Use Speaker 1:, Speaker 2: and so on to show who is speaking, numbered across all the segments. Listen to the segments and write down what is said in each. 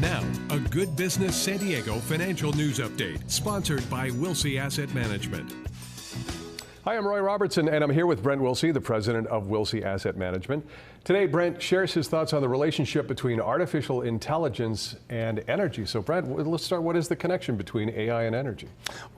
Speaker 1: Now, a Good Business San Diego financial news update, sponsored by Wilsey Asset Management.
Speaker 2: Hi, I'm Roy Robertson, and I'm here with Brent Wilsey, the president of Wilsey Asset Management. Today, Brent shares his thoughts on the relationship between artificial intelligence and energy. So, Brent, let's start. What is the connection between AI and energy?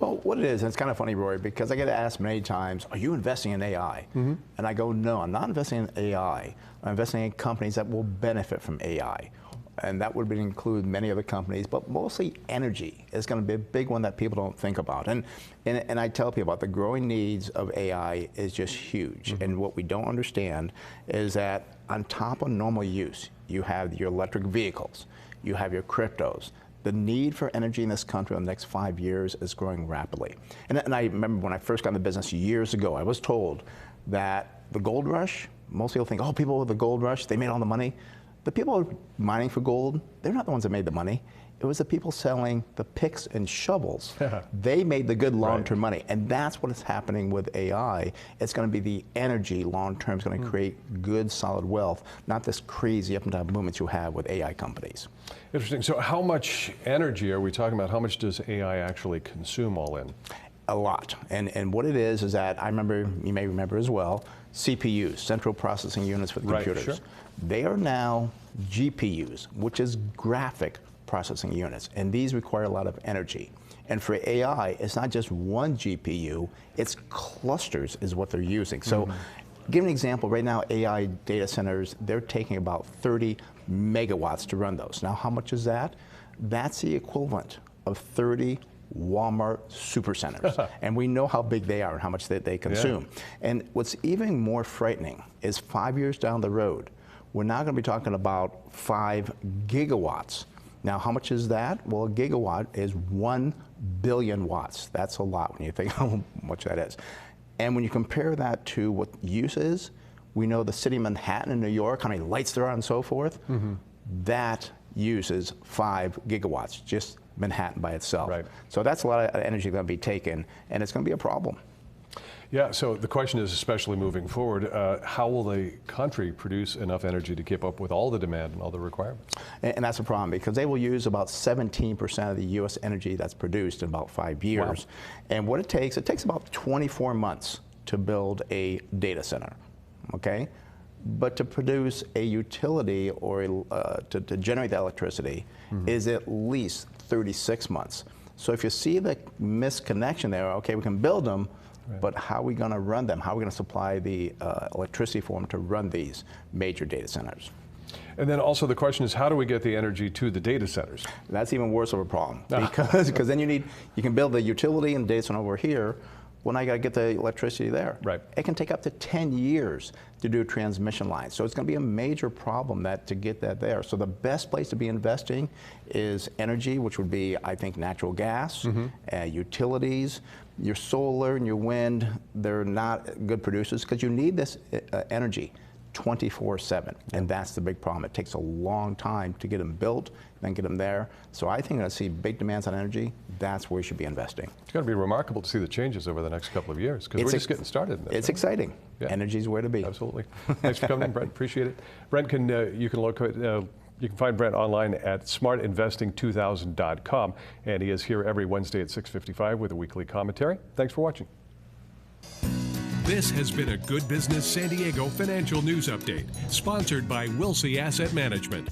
Speaker 3: Well, what it is, and it's kind of funny, Roy, because I get asked many times, are you investing in AI? And I go, no, I'm not investing in AI. I'm investing in companies that will benefit from AI. And that would include many other companies, but mostly energy is going to be a big one that people don't think about. And I tell people about the growing needs of AI is just huge. And what we don't understand is that on top of normal use, you have your electric vehicles, you have your cryptos. The need for energy in this country in the next 5 years is growing rapidly. And I remember when I first got in the business years ago, I was told that the gold rush, most people think, oh, people with the gold rush, they made all the money. The people mining for gold, they're not the ones that made the money. It was the people selling the picks and shovels. They made the good long-term money. And that's what is happening with AI. It's going to be the energy long-term is going to create good, solid wealth, not this crazy up and down movements you have with AI companies.
Speaker 2: Interesting. So how much energy are we talking about? How much does AI actually consume all in?
Speaker 3: A lot. And what it is that I remember, you may remember as well, CPUs, central processing units for the computers.
Speaker 2: Sure.
Speaker 3: They are now GPUs, which is graphic processing units. And these require a lot of energy. And for AI, it's not just one GPU, it's clusters is what they're using. So give an example, right now AI data centers, they're taking about 30 megawatts to run those. Now how much is that? That's the equivalent of 30 Walmart supercenters. And we know how big they are and how much they consume. And what's even more frightening is 5 years down the road, we're now going to be talking about 5 gigawatts. Now, how much is that? Well, a gigawatt is 1 billion watts. That's a lot when you think how much that is. And when you compare that to what use is, we know the city of Manhattan in New York, how many lights there are and so forth, that uses 5 gigawatts, just Manhattan by itself. So that's a lot of energy going to be taken, and it's going to be a problem.
Speaker 2: Yeah, so the question is, especially moving forward, how will the country produce enough energy to keep up with all the demand and all the requirements? And
Speaker 3: that's a problem, because they will use about 17% of the U.S. energy that's produced in about 5 years. And what it takes about 24 months to build a data center, okay? But to produce a utility or to generate the electricity is at least 36 months. So if you see the misconnection there, okay, we can build them, but how are we going to run them? How are we going to supply the electricity for them to run these major data centers?
Speaker 2: And then also the question is, how do we get the energy to the data centers?
Speaker 3: That's even worse of a problem, because then you can build the utility and data center over here. Well, now you got to get the electricity there. It can take up to 10 years to do a transmission line. So it's going to be a major problem to get that there. So the best place to be investing is energy, which would be, I think, natural gas, utilities. Your solar and your wind, they're not good producers because you need this energy 24/7, and that's the big problem. It takes a long time to get them built, then get them there. So I think we're going to see big demands on energy. That's where we should be investing.
Speaker 2: It's going to be remarkable to see the changes over the next couple of years, because we're just getting started in this.
Speaker 3: It's exciting. Energy's where to be.
Speaker 2: Absolutely. Thanks for coming in, Brent. Appreciate it. Brent, you can find Brent online at smartinvesting2000.com, and he is here every Wednesday at 6:55 with a weekly commentary. Thanks for watching.
Speaker 1: This has been a Good Business San Diego financial news update, sponsored by Wilsey Asset Management.